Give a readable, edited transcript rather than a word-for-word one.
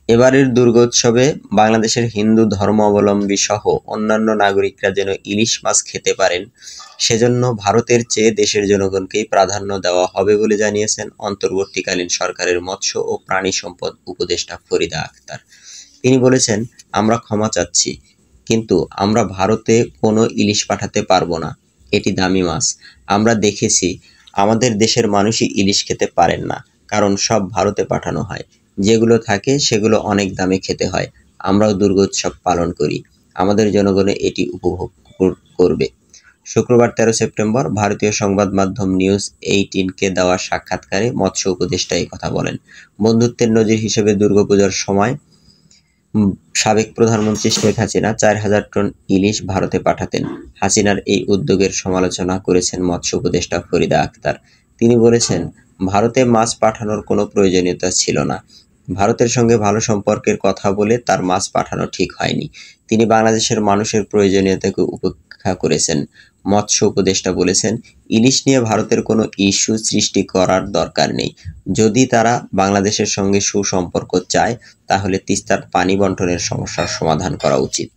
এবারের দুর্গোৎসবে বাংলাদেশের হিন্দু ধর্মাবলম্বী সহ অন্যান্য নাগরিকরা যেন ইলিশ মাছ খেতে পারেন, সেজন্য ভারতের চেয়ে দেশের জনগণকেই প্রাধান্য দেওয়া হবে বলে জানিয়েছেন অন্তর্বর্তীকালীন সরকারের মৎস্য ও প্রাণী সম্পদ উপদেষ্টা ফরিদা আক্তার। তিনি বলেছেন, আমরা ক্ষমা চাচ্ছি, কিন্তু আমরা ভারতে কোনো ইলিশ পাঠাতে পারবো না। এটি দামি মাছ। আমরা দেখেছি আমাদের দেশের মানুষই ইলিশ খেতে পারেন না, কারণ সব ভারতে পাঠানো হয়। যেগুলো থাকে সেগুলো অনেক দামে খেতে হয়। আমরাও দুর্গোৎসব পালন করি, আমাদের জনগণও এটি উপভোগ করবে। শুক্রবার 13 সেপ্টেম্বর ভারতীয় সংবাদ মাধ্যম নিউজ 18-কে দেওয়া সাক্ষাৎকারে মৎস্য উপদেষ্টা এই কথা বলেন। বন্ধুত্বের নজির হিসেবে দুর্গাপূজার সময় সাবেক প্রধানমন্ত্রী শেখ হাসিনা 4000 টন ইলিশ ভারতে পাঠাতেন। হাসিনার এই উদ্যোগের সমালোচনা করেছেন মৎস্য উপদেষ্টা ফরিদা আক্তার। তিনি বলেছেন, ভারতে মাছ পাঠানোর কোনো প্রয়োজনীয়তা ছিল না। ভারতের সঙ্গে ভালো সম্পর্কের কথা বলে তার মাছ পাঠানো ঠিক হয়নি। তিনি বাংলাদেশের মানুষের প্রয়োজনীয়তাকে উপেক্ষা করেছেন। মৎস্য উপদেষ্টা বলেছেন, ইলিশ নিয়ে ভারতের কোনো ইস্যু সৃষ্টি করার দরকার নেই। যদি তারা বাংলাদেশের সঙ্গে সুসম্পর্ক চায়, তাহলে তিস্তার পানি বণ্টনের সমস্যার সমাধান করা উচিত।